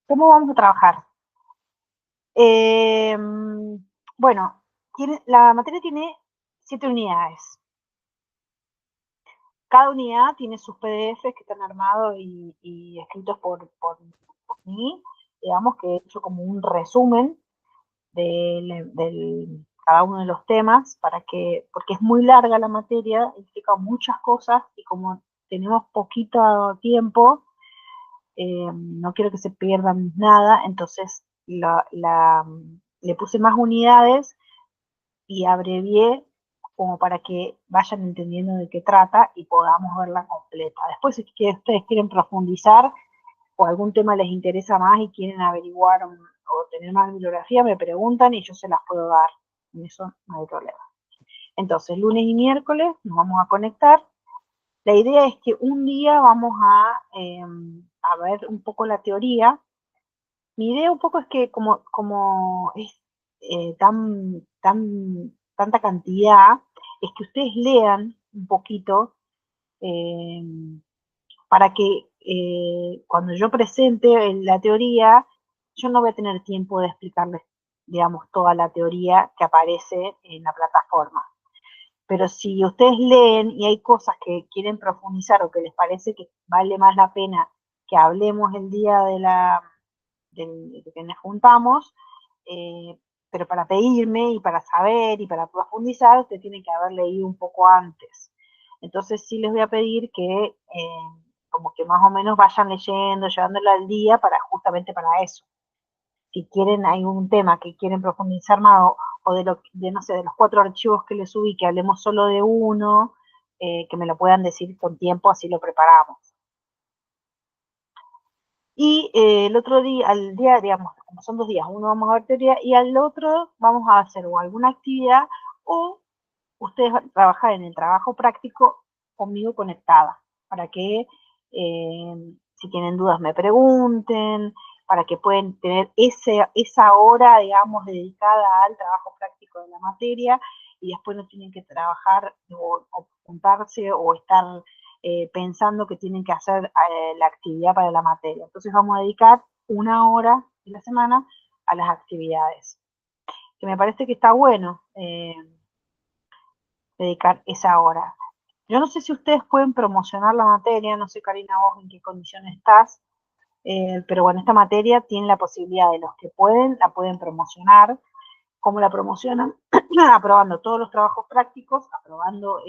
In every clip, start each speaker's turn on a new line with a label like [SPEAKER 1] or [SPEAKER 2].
[SPEAKER 1] ¿Cómo vamos a trabajar? Eh, bueno, la materia tiene 7 unidades. Cada unidad tiene sus PDFs que están armados y escritos por mí. Digamos que he hecho como un resumen del cada uno de los temas, porque es muy larga la materia, implica muchas cosas y como tenemos poquito tiempo, no quiero que se pierdan nada, entonces le puse más unidades y abrevié como para que vayan entendiendo de qué trata y podamos verla completa. Después, si ustedes quieren profundizar o algún tema les interesa más y quieren averiguar o tener más bibliografía, me preguntan y yo se las puedo dar. En eso no hay problema. Entonces, lunes y miércoles nos vamos a conectar. La idea es que un día vamos a ver un poco la teoría. Mi idea un poco es que como es tanta cantidad, es que ustedes lean un poquito eh, para que cuando yo presente la teoría, yo no voy a tener tiempo de explicarles, digamos, toda la teoría que aparece en la plataforma. Pero si ustedes leen y hay cosas que quieren profundizar o que les parece que vale más la pena que hablemos el día de que nos juntamos, eh, pero para pedirme y para saber y para profundizar, usted tiene que haber leído un poco antes. Entonces sí les voy a pedir que como que más o menos vayan leyendo, llevándolo al día justamente para eso. Si quieren, hay un tema que quieren profundizar más o no sé, de los 4 archivos que les subí, que hablemos solo de uno, que me lo puedan decir con tiempo, así lo preparamos. Y el otro día, al día, digamos, como son 2 días, uno vamos a ver teoría y al otro vamos a hacer o alguna actividad o ustedes van a trabajar en el trabajo práctico conmigo conectada, para que si tienen dudas me pregunten, para que puedan tener esa hora, digamos, dedicada al trabajo práctico de la materia y después no tienen que trabajar o juntarse o estar pensando que tienen que hacer la actividad para la materia. Entonces vamos a dedicar una hora de la semana a las actividades, que me parece que está bueno dedicar esa hora. Yo no sé si ustedes pueden promocionar la materia, no sé, Karina, vos en qué condiciones estás, pero bueno, esta materia tiene la posibilidad de los que pueden, la pueden promocionar. ¿Cómo la promocionan? Aprobando todos los trabajos prácticos, aprobando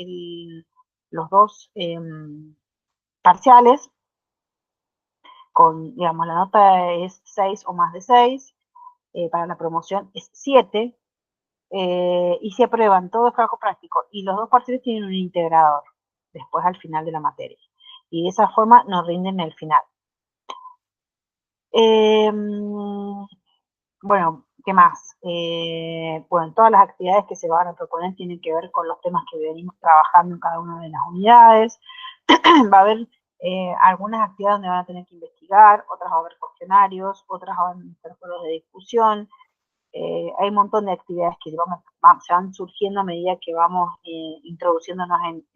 [SPEAKER 1] los dos parciales, con, digamos, la nota es 6 o más de 6, para la promoción es 7, y se aprueban todos los trabajos prácticos y los dos parciales tienen un integrador después al final de la materia. Y de esa forma nos rinden el final. Eh, bueno, ¿qué más? Bueno, todas las actividades que se van a proponer tienen que ver con los temas que venimos trabajando en cada una de las unidades. Va a haber algunas actividades donde van a tener que investigar, otras va a haber cuestionarios, otras van a ser foros de discusión. Hay un montón de actividades que se van surgiendo a medida que vamos introduciéndonos en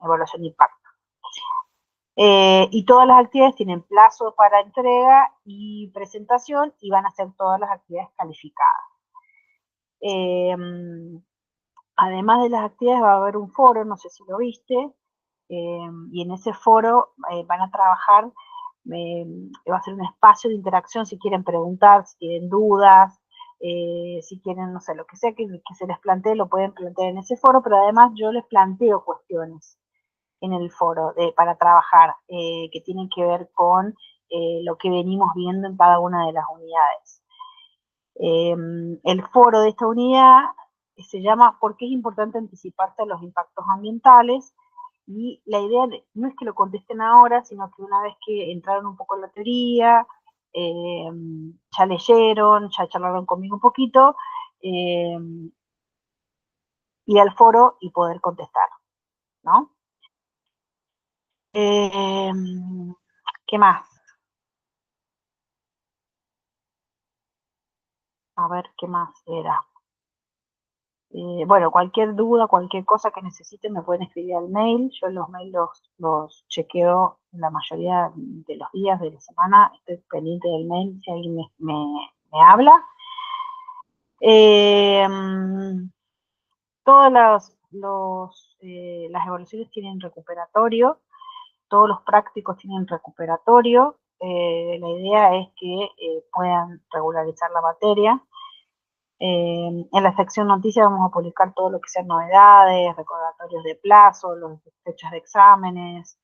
[SPEAKER 1] evaluación de impacto. Y todas las actividades tienen plazo para entrega y presentación y van a ser todas las actividades calificadas. Eh, Además de las actividades va a haber un foro, no sé si lo viste, y en ese foro van a trabajar, va a ser un espacio de interacción si quieren preguntar, si tienen dudas, si quieren, no sé, lo que sea que se les plantee, lo pueden plantear en ese foro, pero además yo les planteo cuestiones en el foro para trabajar, que tienen que ver con lo que venimos viendo en cada una de las unidades. El foro de esta unidad se llama ¿Por qué es importante anticiparse a los impactos ambientales? Y la idea no es que lo contesten ahora, sino que una vez que entraron un poco en la teoría, eh, ya leyeron, ya charlaron conmigo un poquito, eh, ir al foro y poder contestar, ¿no? Eh, ¿Qué más? A ver, ¿qué más era? Bueno, cualquier duda, cualquier cosa que necesiten me pueden escribir al mail. Yo los mails los chequeo la mayoría de los días de la semana. Estoy pendiente del mail si alguien me habla. Todas las evaluaciones tienen recuperatorio, todos los prácticos tienen recuperatorio. La idea es que puedan regularizar la materia. En la sección noticias vamos a publicar todo lo que sean novedades, recordatorios de plazo, las fechas de exámenes,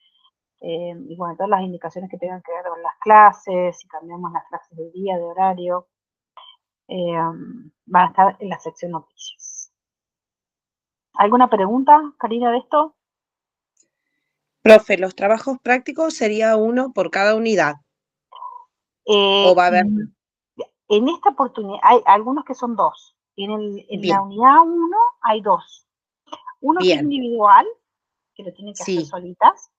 [SPEAKER 1] y bueno, todas las indicaciones que tengan que ver con las clases, si cambiamos las clases de día, de horario, van a estar en la sección noticias. ¿Alguna pregunta, Karina, de esto?
[SPEAKER 2] Profe, los trabajos prácticos sería uno por cada unidad. ¿O va a haber?
[SPEAKER 1] En esta oportunidad hay algunos que son dos. En la
[SPEAKER 2] Bien,
[SPEAKER 1] unidad 1 hay dos. Uno que es
[SPEAKER 2] bien,
[SPEAKER 1] individual, que lo tienen que hacer
[SPEAKER 2] sí,
[SPEAKER 1] solitas,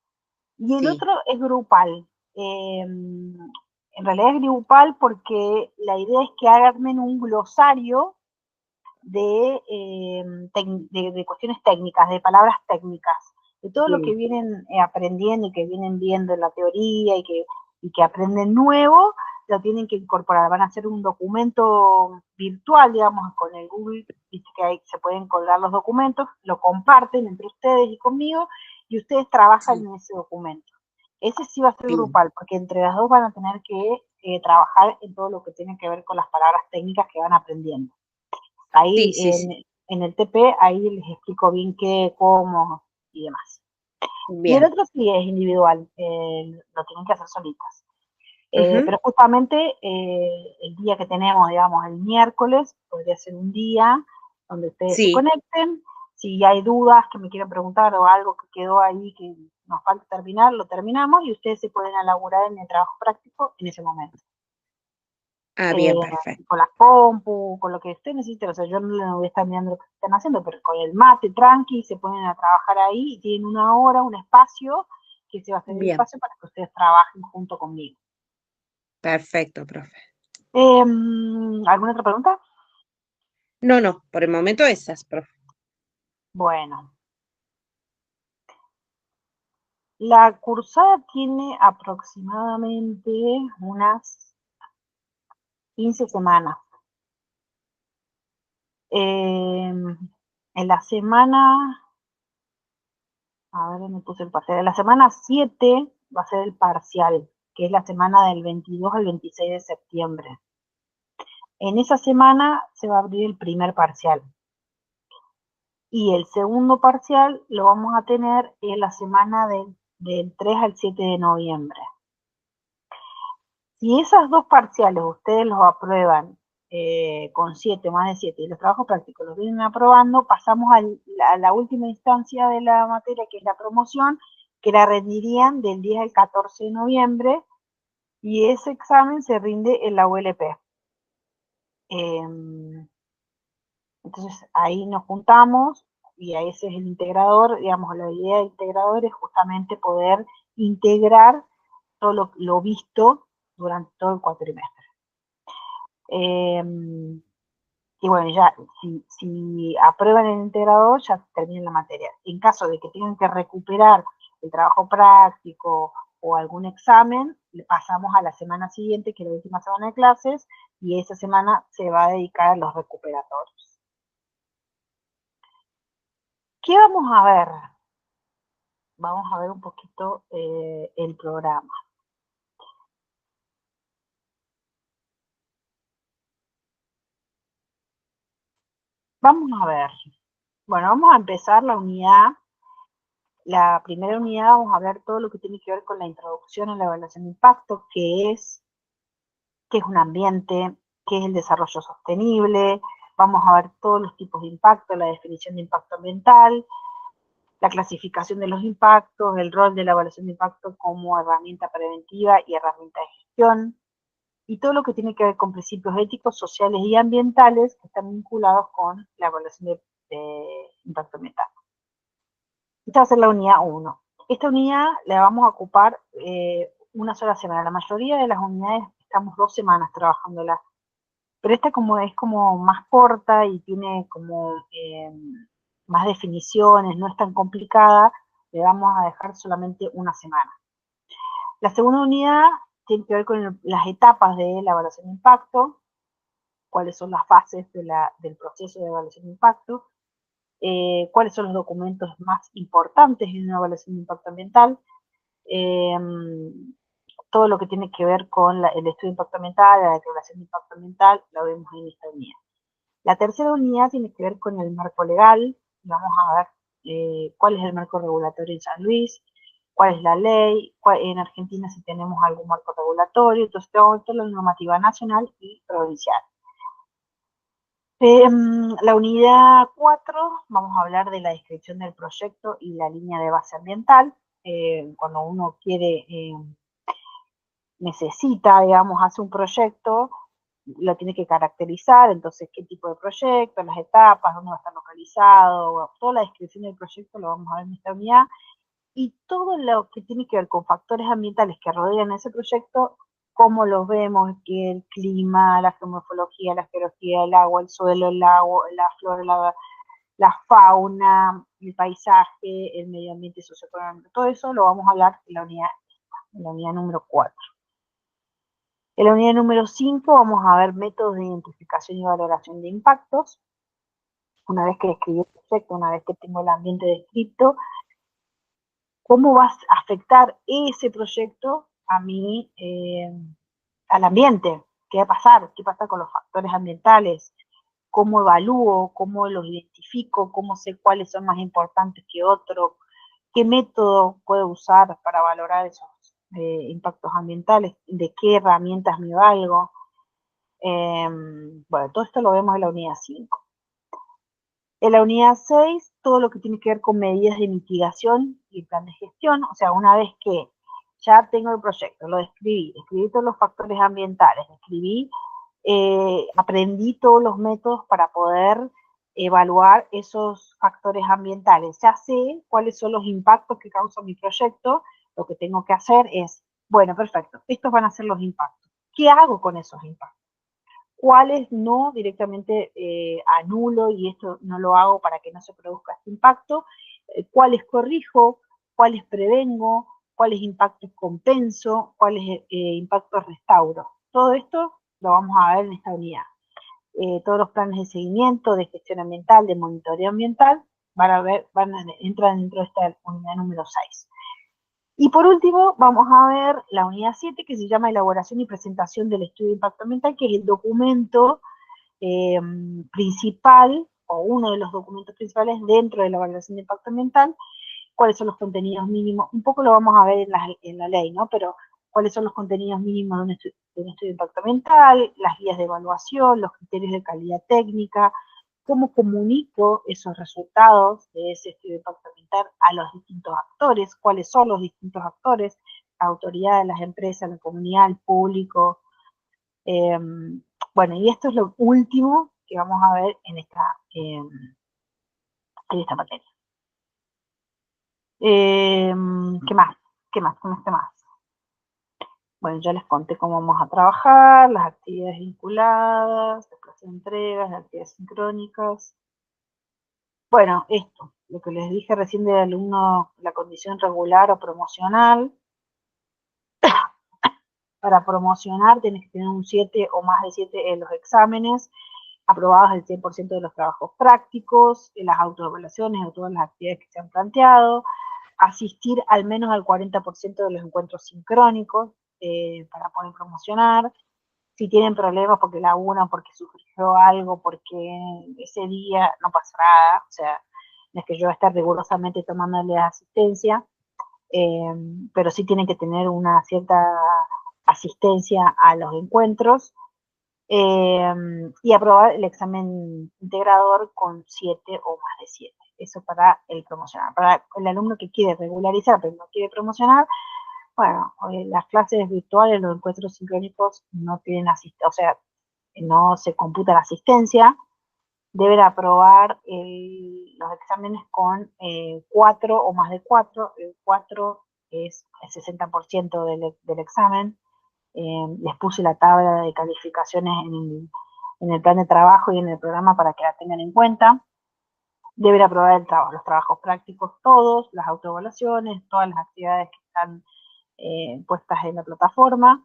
[SPEAKER 1] y el
[SPEAKER 2] sí,
[SPEAKER 1] otro es grupal. En realidad es grupal porque la idea es que hagan un glosario de cuestiones técnicas, de palabras técnicas, de todo lo que
[SPEAKER 2] sí,
[SPEAKER 1] vienen aprendiendo y que vienen viendo en la teoría y que aprenden nuevo, lo tienen que incorporar. Van a hacer un documento virtual, digamos, con el Google, viste que ahí se pueden colgar los documentos, lo comparten entre ustedes y conmigo, y ustedes trabajan
[SPEAKER 2] sí,
[SPEAKER 1] en ese documento. Ese sí va a ser
[SPEAKER 2] bien,
[SPEAKER 1] grupal, porque entre las dos van a tener que trabajar en todo lo que tiene que ver con las palabras técnicas que van aprendiendo. Ahí
[SPEAKER 2] sí, sí, sí,
[SPEAKER 1] en el TP, ahí les explico bien qué, cómo y demás. Y el
[SPEAKER 2] bien.
[SPEAKER 1] otro sí es individual, lo tienen que hacer solitas.
[SPEAKER 2] Ujú,
[SPEAKER 1] Pero justamente el día que tenemos, digamos, el miércoles, podría ser un día donde ustedes se
[SPEAKER 2] sí,
[SPEAKER 1] conecten. Si hay dudas que me quieran preguntar o algo que quedó ahí que nos falta terminar, lo terminamos y ustedes se pueden elaborar en el trabajo práctico en ese momento.
[SPEAKER 2] bien, perfecto.
[SPEAKER 1] Con las compu, con lo que usted necesite, o sea, yo no le voy a estar mirando lo que están haciendo, pero con el mate tranqui se ponen a trabajar ahí y tienen una hora, un espacio, que se va a hacer el
[SPEAKER 2] Bien,
[SPEAKER 1] espacio para que ustedes trabajen junto conmigo.
[SPEAKER 2] perfecto, profe.
[SPEAKER 1] ¿Alguna otra pregunta?
[SPEAKER 2] No, no, por el momento esas, profe.
[SPEAKER 1] Bueno, la cursada tiene aproximadamente unas 15 semanas. En la semana, a ver, me puse el parcial. En la semana 7 va a ser el parcial, que es la semana del 22 al 26 de septiembre. En esa semana se va a abrir el primer parcial. Y el segundo parcial lo vamos a tener en la semana del 3 al 7 de noviembre. Si esas dos parciales ustedes los aprueban con 7, más de 7, y los trabajos prácticos los vienen aprobando, pasamos a la última instancia de la materia, que es la promoción, que la rendirían del 10 al 14 de noviembre, y ese examen se rinde en la ULP. Entonces ahí nos juntamos y a ese es el integrador, digamos, la idea del integrador es justamente poder integrar todo lo visto durante todo el cuatrimestre. Eh, y bueno, ya si aprueban el integrador, ya termina la materia. En caso de que tengan que recuperar el trabajo práctico o algún examen, le pasamos a la semana siguiente, que es la última semana de clases, y esa semana se va a dedicar a los recuperatorios. ¿Qué vamos a ver? Vamos a ver un poquito el programa. Vamos a ver. Bueno, vamos a empezar la unidad. La primera unidad vamos a ver todo lo que tiene que ver con la introducción a la evaluación de impacto, qué es un ambiente, qué es el desarrollo sostenible. Vamos a ver todos los tipos de impacto, la definición de impacto ambiental, la clasificación de los impactos, el rol de la evaluación de impacto como herramienta preventiva y herramienta de gestión, y todo lo que tiene que ver con principios éticos, sociales y ambientales que están vinculados con la evaluación de impacto ambiental. Esta va a ser la unidad 1. Esta unidad la vamos a ocupar una sola semana. La mayoría de las unidades estamos 2 semanas trabajándola. Pero esta es como más corta y tiene como más definiciones, no es tan complicada, le vamos a dejar solamente una semana. La segunda unidad tiene que ver con las etapas de la evaluación de impacto, cuáles son las fases del proceso de evaluación de impacto, cuáles son los documentos más importantes en una evaluación de impacto ambiental, todo lo que tiene que ver con el estudio de impacto ambiental, la declaración de impacto ambiental, lo vemos en esta unidad. La tercera unidad tiene que ver con el marco legal, vamos a ver cuál es el marco regulatorio en San Luis, cuál es la ley, en Argentina si tenemos algún marco regulatorio, entonces tenemos toda la normativa nacional y provincial. La unidad 4, vamos a hablar de la descripción del proyecto y la línea de base ambiental. Cuando uno necesita, digamos, hace un proyecto, lo tiene que caracterizar, entonces qué tipo de proyecto, las etapas, dónde va a estar localizado, bueno, toda la descripción del proyecto lo vamos a ver en esta unidad, y todo lo que tiene que ver con factores ambientales que rodean ese proyecto, cómo los vemos, que el clima, la geomorfología, la geología, el agua, el suelo, el agua, la flora, la fauna, el paisaje, el medio ambiente socioeconómico, todo eso lo vamos a hablar en la unidad número 4. En la unidad número 5 vamos a ver métodos de identificación y valoración de impactos. Una vez que describí el proyecto, una vez que tengo el ambiente descrito, ¿cómo va a afectar ese proyecto al ambiente? ¿Qué va a pasar? ¿Qué pasa con los factores ambientales? ¿Cómo evalúo? ¿Cómo los identifico? ¿Cómo sé cuáles son más importantes que otros? ¿Qué método puedo usar para valorar esos impactos ambientales? ¿De qué herramientas me valgo? Bueno, todo esto lo vemos en la unidad 5. En la unidad 6, todo lo que tiene que ver con medidas de mitigación y plan de gestión, o sea, una vez que ya tengo el proyecto, lo describí todos los factores ambientales, aprendí todos los métodos para poder evaluar esos factores ambientales. Ya sé cuáles son los impactos que causa mi proyecto, lo que tengo que hacer es, bueno, perfecto, estos van a ser los impactos. ¿Qué hago con esos impactos? ¿Cuáles no directamente anulo y esto no lo hago para que no se produzca este impacto? ¿Cuáles corrijo? ¿Cuáles prevengo? ¿Cuáles impactos compenso? ¿Cuáles impactos restauro? Todo esto lo vamos a ver en esta unidad. Todos los planes de seguimiento, de gestión ambiental, de monitoreo ambiental, entran dentro de esta unidad número 6. Y por último, vamos a ver la unidad 7, que se llama elaboración y presentación del estudio de impacto ambiental, que es el documento principal, o uno de los documentos principales dentro de la evaluación de impacto ambiental. Cuáles son los contenidos mínimos, un poco lo vamos a ver en la ley, ¿no? Pero cuáles son los contenidos mínimos de un estudio de impacto ambiental, las guías de evaluación, los criterios de calidad técnica, cómo comunico esos resultados de ese estudio de impacto ambiental a los distintos actores, cuáles son los distintos actores, las autoridades, las empresas, la comunidad, el público. Bueno, y esto es lo último que vamos a ver en esta materia. ¿Qué más? ¿Qué más? ¿Cómo está más? Bueno, ya les conté cómo vamos a trabajar, las actividades vinculadas, las clases de entregas, las actividades sincrónicas. Bueno, esto, lo que les dije recién del alumno, la condición regular o promocional. Para promocionar tienes que tener un 7 o más de 7 en los exámenes, aprobados el 100% de los trabajos prácticos, en las autoevaluaciones de todas las actividades que se han planteado, asistir al menos al 40% de los encuentros sincrónicos para poder promocionar. Si tienen problemas porque laburan, porque surgió algo, porque ese día no pasa nada, o sea, no es que yo voy a estar rigurosamente tomándole asistencia, pero sí tienen que tener una cierta asistencia a los encuentros y aprobar el examen integrador con 7 o más de 7. Eso para el promocionar. Para el alumno que quiere regularizar pero no quiere promocionar, bueno, las clases virtuales, los encuentros sincrónicos no tienen asistencia, o sea, no se computa la asistencia, deben aprobar los exámenes con 4 o más de 4, el 4 es el 60% del examen. Les puse la tabla de calificaciones en el plan de trabajo y en el programa para que la tengan en cuenta. Deben aprobar los trabajos prácticos todos, las autoevaluaciones, todas las actividades que están puestas en la plataforma.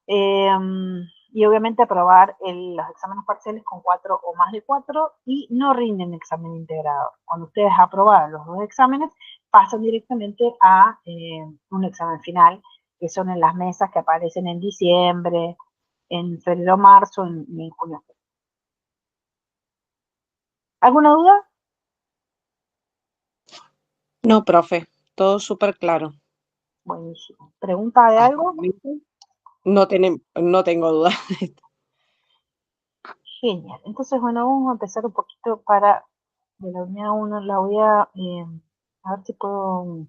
[SPEAKER 1] Y obviamente aprobar los exámenes parciales con 4 o más de 4 y no rinden examen integrador. Cuando ustedes aprobaron los 2 exámenes, pasan directamente a un examen final, que son en las mesas que aparecen en diciembre, en febrero, marzo y en junio. ¿Alguna duda?
[SPEAKER 2] No, profe, todo súper claro.
[SPEAKER 1] Buenísimo. ¿Pregunta de algo?
[SPEAKER 2] No tengo duda.
[SPEAKER 1] Genial. Entonces, bueno, vamos a empezar un poquito para de la unidad 1. La voy a ver si puedo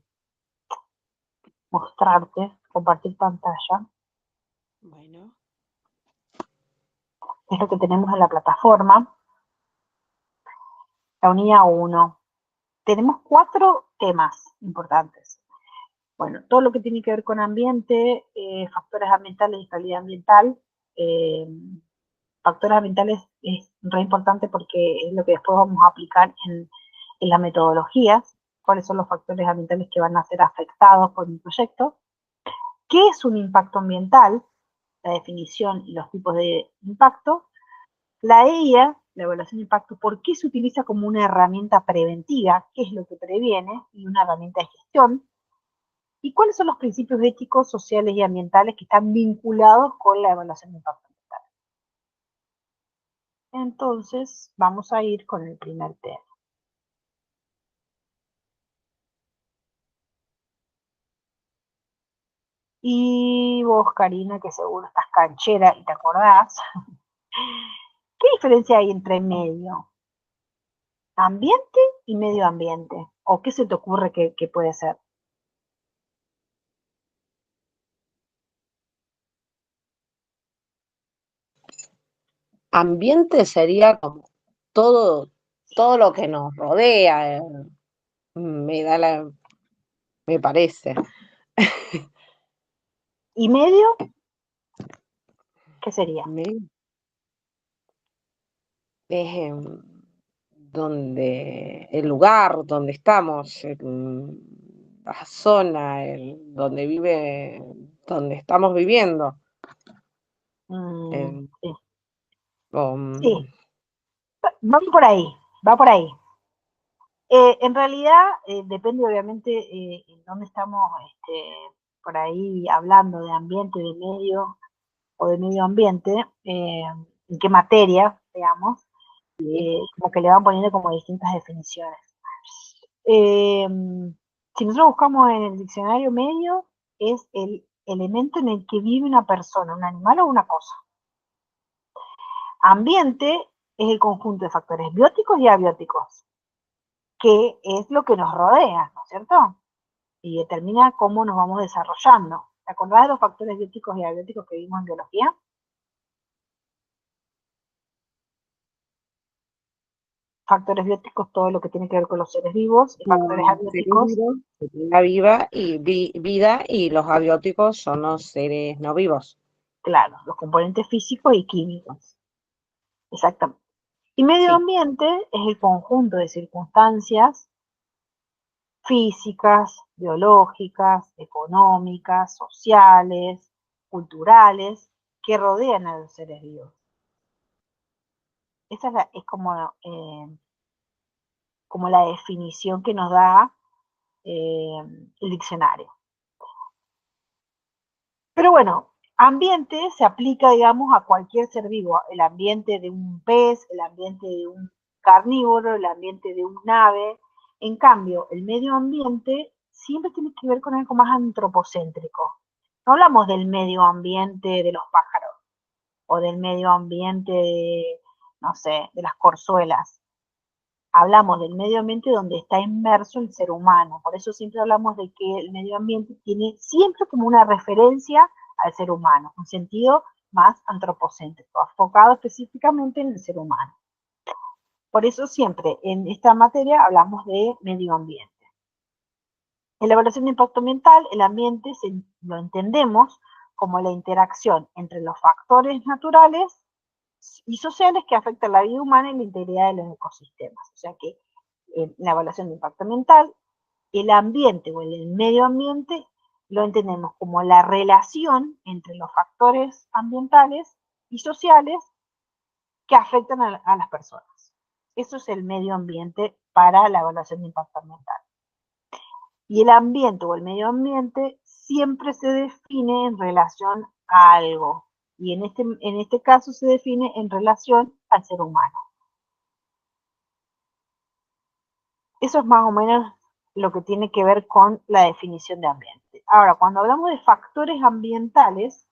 [SPEAKER 1] mostrarte, compartir pantalla.
[SPEAKER 2] Bueno.
[SPEAKER 1] Es lo que tenemos en la plataforma. La unidad 1. Tenemos 4 temas importantes. Bueno, todo lo que tiene que ver con ambiente, factores ambientales y calidad ambiental. Factores ambientales es re importante porque es lo que después vamos a aplicar en las metodologías. Cuáles son los factores ambientales que van a ser afectados por un proyecto. ¿Qué es un impacto ambiental? La definición y los tipos de impacto. La EIA, la evaluación de impacto, ¿por qué se utiliza como una herramienta preventiva? ¿Qué es lo que previene? Y una herramienta de gestión. ¿Y cuáles son los principios éticos, sociales y ambientales que están vinculados con la evaluación de impacto ambiental? Entonces, vamos a ir con el primer tema. Y vos, Karina, que seguro estás canchera y te acordás, ¿qué diferencia hay entre medio ambiente y medio ambiente? ¿O qué se te ocurre que puede ser?
[SPEAKER 2] Ambiente sería como todo lo que nos rodea, me parece.
[SPEAKER 1] ¿Y medio? ¿Qué sería?
[SPEAKER 2] Es el lugar donde estamos, la zona, donde estamos viviendo.
[SPEAKER 1] Sí.
[SPEAKER 2] Um,
[SPEAKER 1] Sí, va por ahí, va por ahí. En realidad, depende obviamente en dónde estamos por ahí hablando de ambiente, de medio o de medio ambiente, en qué materia, digamos, como que le van poniendo como distintas definiciones. Si nosotros buscamos en el diccionario medio, es el elemento en el que vive una persona, un animal o una cosa. Ambiente es el conjunto de factores bióticos y abióticos, que es lo que nos rodea, ¿no es cierto? Y determina cómo nos vamos desarrollando. ¿Te acordás de los factores bióticos y abióticos que vimos en biología? Factores bióticos, todo lo que tiene que ver con los seres vivos, y factores abióticos.
[SPEAKER 2] La vida y los abióticos son los seres no vivos.
[SPEAKER 1] Claro, los componentes físicos y químicos. Exactamente. Y medio ambiente es el conjunto de circunstancias físicas, biológicas, económicas, sociales, culturales, que rodean a los seres vivos. Esa es como la definición que nos da el diccionario. Pero bueno, ambiente se aplica, digamos, a cualquier ser vivo. El ambiente de un pez, el ambiente de un carnívoro, el ambiente de un ave. En cambio, el medio ambiente siempre tiene que ver con algo más antropocéntrico. No hablamos del medio ambiente de los pájaros o del medio ambiente de, no sé, de las corzuelas. Hablamos del medio ambiente donde está inmerso el ser humano. Por eso siempre hablamos de que el medio ambiente tiene siempre como una referencia al ser humano, un sentido más antropocéntrico, enfocado específicamente en el ser humano. Por eso siempre en esta materia hablamos de medio ambiente. En la evaluación de impacto ambiental, el ambiente lo entendemos como la interacción entre los factores naturales y sociales que afectan la vida humana y la integridad de los ecosistemas. O sea que la evaluación de impacto ambiental, el ambiente o el medio ambiente lo entendemos como la relación entre los factores ambientales y sociales que afectan a las personas. Eso es el medio ambiente para la evaluación de impacto ambiental. Y el ambiente o el medio ambiente siempre se define en relación a algo. Y en este caso se define en relación al ser humano. Eso es más o menos lo que tiene que ver con la definición de ambiente. Ahora, cuando hablamos de factores ambientales,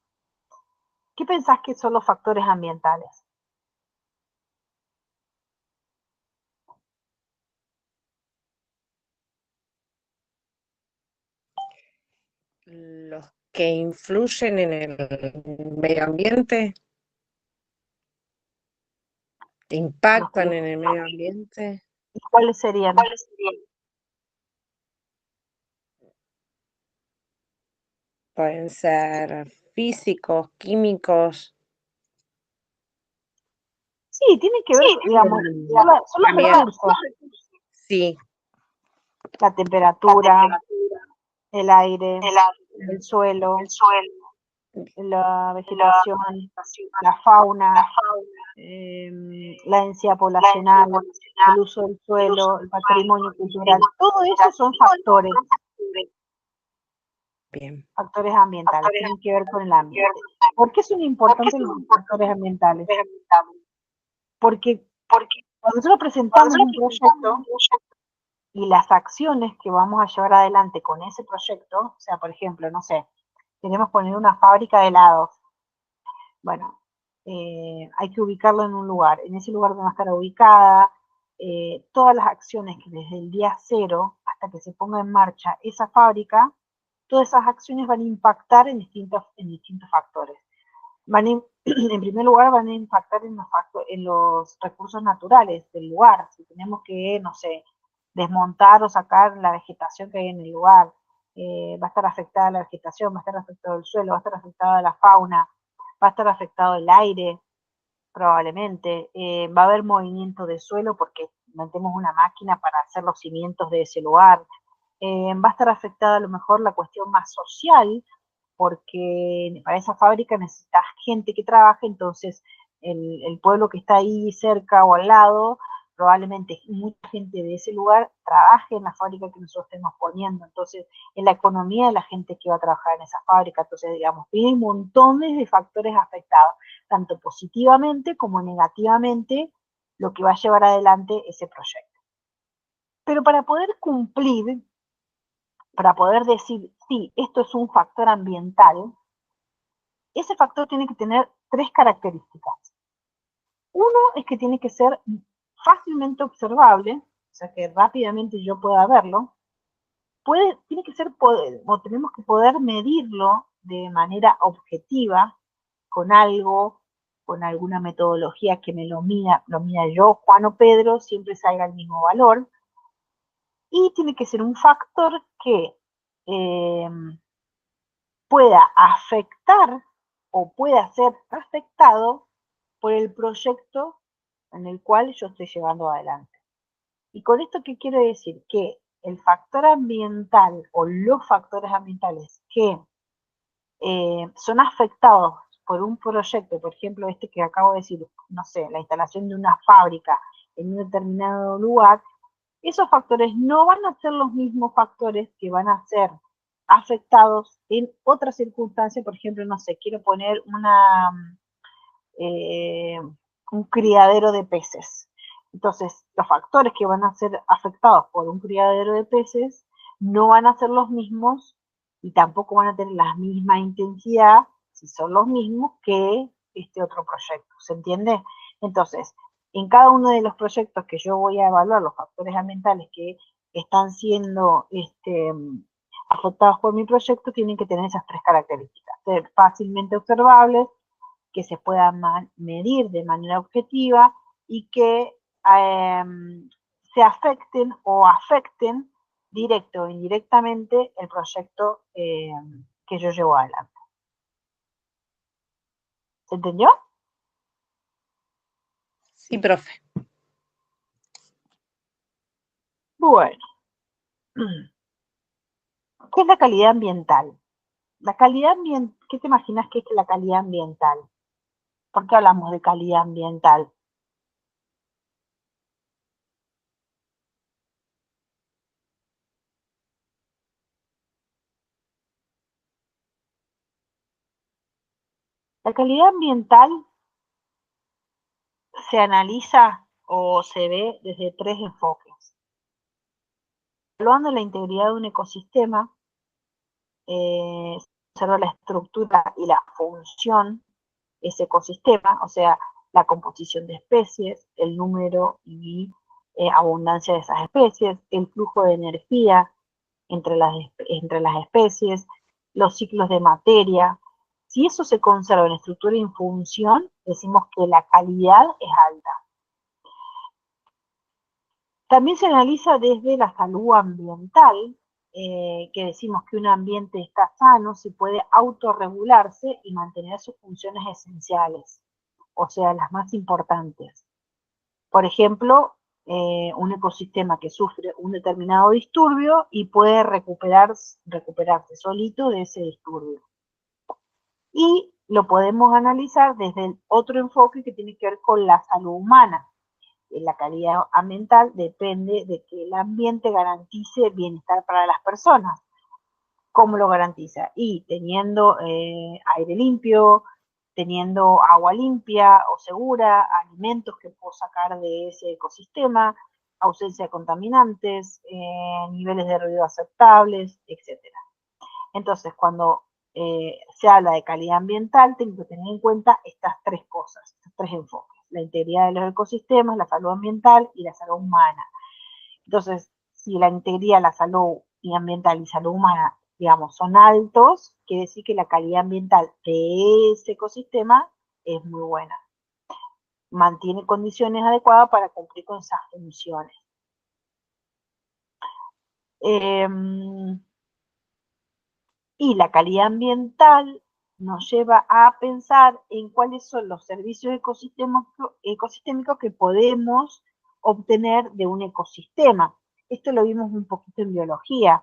[SPEAKER 1] ¿qué pensás que son los factores ambientales?
[SPEAKER 2] Los que influyen en el medio ambiente, impactan en el medio ambiente.
[SPEAKER 1] ¿Y cuáles serían?
[SPEAKER 2] Pueden ser físicos, químicos.
[SPEAKER 1] Sí, tiene que ver, digamos, son los recursos.
[SPEAKER 2] Sí.
[SPEAKER 1] La temperatura, el aire, el suelo, la vegetación, la fauna, la densidad poblacional, el uso del suelo, el patrimonio cultural, todo eso son factores.
[SPEAKER 2] Bien.
[SPEAKER 1] Factores ambientales, tienen que ver con el ambiente. ¿Por qué son importantes los factores ambientales? Porque cuando nosotros presentamos un proyecto y las acciones que vamos a llevar adelante con ese proyecto, o sea, por ejemplo, no sé, queremos poner una fábrica de helados. Bueno, hay que ubicarlo en un lugar. En ese lugar debe estar ubicada todas las acciones que desde el día cero hasta que se ponga en marcha esa fábrica, todas esas acciones van a impactar en distintos factores. En primer lugar, van a impactar en los recursos naturales del lugar. Si tenemos que, no sé, desmontar o sacar la vegetación que hay en el lugar, va a estar afectada la vegetación, va a estar afectado el suelo, va a estar afectada la fauna, va a estar afectado el aire, probablemente. Va a haber movimiento de suelo porque tenemos una máquina para hacer los cimientos de ese lugar. Va a estar afectada a lo mejor la cuestión más social, porque para esa fábrica necesitas gente que trabaje, entonces el pueblo que está ahí cerca o al lado, probablemente mucha gente de ese lugar trabaje en la fábrica que nosotros estemos poniendo, entonces en la economía de la gente que va a trabajar en esa fábrica, entonces digamos, tiene montones de factores afectados, tanto positivamente como negativamente, lo que va a llevar adelante ese proyecto. Pero para poder cumplir, para poder decir, sí, esto es un factor ambiental, ese factor tiene que tener tres características. Uno es que tiene que ser fácilmente observable, o sea, que rápidamente yo pueda verlo. Tiene que ser, o tenemos que poder medirlo de manera objetiva, con algo, con alguna metodología que me lo mida yo, Juan o Pedro, siempre salga el mismo valor. Y tiene que ser un factor que pueda afectar o pueda ser afectado por el proyecto en el cual yo estoy llevando adelante. ¿Y con esto qué quiero decir? Que el factor ambiental o los factores ambientales que son afectados por un proyecto, por ejemplo, este que acabo de decir, no sé, la instalación de una fábrica en un determinado lugar, esos factores no van a ser los mismos factores que van a ser afectados en otras circunstancias, por ejemplo, no sé, quiero poner un criadero de peces. Entonces, los factores que van a ser afectados por un criadero de peces no van a ser los mismos y tampoco van a tener la misma intensidad, si son los mismos, que este otro proyecto. ¿Se entiende? Entonces, en cada uno de los proyectos que yo voy a evaluar, los factores ambientales que están siendo afectados por mi proyecto, tienen que tener esas tres características. Ser fácilmente observables, que se puedan medir de manera objetiva y que se afecten o afecten directo o indirectamente el proyecto que yo llevo adelante. ¿Se entendió?
[SPEAKER 2] Sí, profe.
[SPEAKER 1] Bueno, ¿qué es la calidad ambiental? La calidad ambiental, ¿qué te imaginas que es la calidad ambiental? ¿Por qué hablamos de calidad ambiental? La calidad ambiental se analiza o se ve desde tres enfoques. Evaluando la integridad de un ecosistema, se observa la estructura y la función de ese ecosistema, o sea, la composición de especies, el número y abundancia de esas especies, el flujo de energía entre las especies, los ciclos de materia. Si eso se conserva en estructura y en función, decimos que la calidad es alta. También se analiza desde la salud ambiental, que decimos que un ambiente está sano si puede autorregularse y mantener sus funciones esenciales, o sea, las más importantes. Por ejemplo, un ecosistema que sufre un determinado disturbio y puede recuperarse solito de ese disturbio. Y lo podemos analizar desde el otro enfoque que tiene que ver con la salud humana. La calidad ambiental depende de que el ambiente garantice bienestar para las personas. ¿Cómo lo garantiza? Y teniendo aire limpio, teniendo agua limpia o segura, alimentos que puedo sacar de ese ecosistema, ausencia de contaminantes, niveles de ruido aceptables, etc. Entonces, cuando se habla de calidad ambiental, tengo que tener en cuenta estas tres cosas, estos tres enfoques: la integridad de los ecosistemas, la salud ambiental y la salud humana. Entonces, si la integridad, la salud ambiental y salud humana, digamos, son altos, quiere decir que la calidad ambiental de ese ecosistema es muy buena. Mantiene condiciones adecuadas para cumplir con esas funciones. Y la calidad ambiental nos lleva a pensar en cuáles son los servicios ecosistémicos que podemos obtener de un ecosistema. Esto lo vimos un poquito en biología.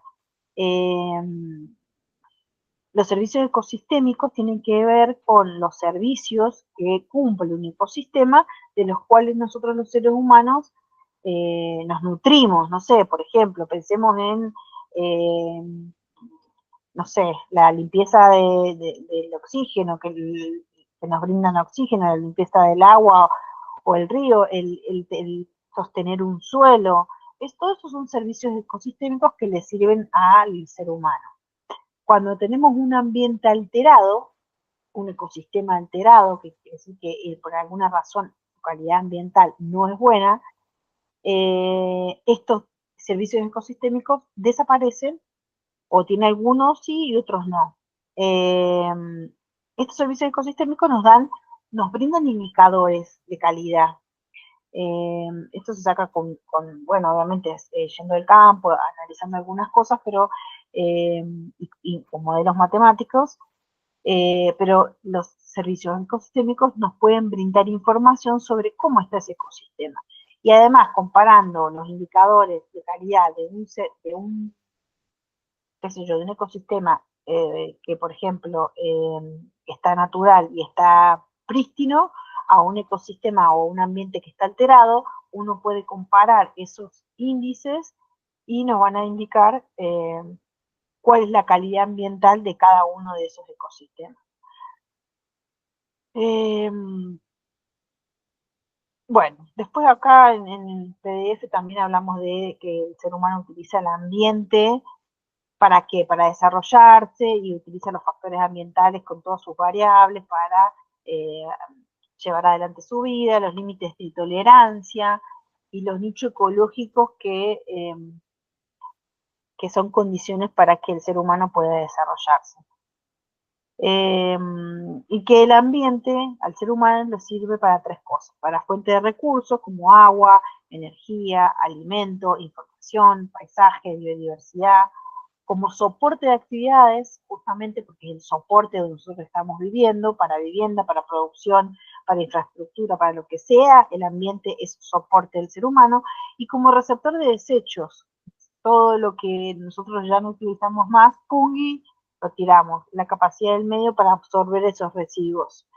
[SPEAKER 1] Los servicios ecosistémicos tienen que ver con los servicios que cumple un ecosistema, de los cuales nosotros los seres humanos nos nutrimos. No sé, por ejemplo, pensemos en no sé, la limpieza del oxígeno, que nos brindan oxígeno, la limpieza del agua o el río, el sostener un suelo. Todos esos son servicios ecosistémicos que le sirven al ser humano. Cuando tenemos un ambiente alterado, un ecosistema alterado, que quiere decir que por alguna razón su calidad ambiental no es buena, estos servicios ecosistémicos desaparecen, o tiene algunos sí y otros no. Estos servicios ecosistémicos nos brindan indicadores de calidad. Esto se saca bueno, obviamente yendo del campo, analizando algunas cosas, pero y con modelos matemáticos, pero los servicios ecosistémicos nos pueden brindar información sobre cómo está ese ecosistema. Y además, comparando los indicadores de calidad de un qué sé yo, de un ecosistema que, por ejemplo, está natural y está prístino, a un ecosistema o un ambiente que está alterado, uno puede comparar esos índices y nos van a indicar cuál es la calidad ambiental de cada uno de esos ecosistemas. Bueno, después acá en el PDF también hablamos de que el ser humano utiliza el ambiente. ¿Para qué? Para desarrollarse, y utiliza los factores ambientales con todas sus variables para llevar adelante su vida, los límites de tolerancia y los nichos ecológicos que son condiciones para que el ser humano pueda desarrollarse. Y que el ambiente al ser humano le sirve para tres cosas: para fuentes de recursos como agua, energía, alimento, información, paisaje, biodiversidad; como soporte de actividades, justamente porque es el soporte donde nosotros estamos viviendo, para vivienda, para producción, para infraestructura, para lo que sea, el ambiente es soporte del ser humano, y como receptor de desechos, todo lo que nosotros ya no utilizamos más, ¡pum!, lo tiramos, la capacidad del medio para absorber esos residuos.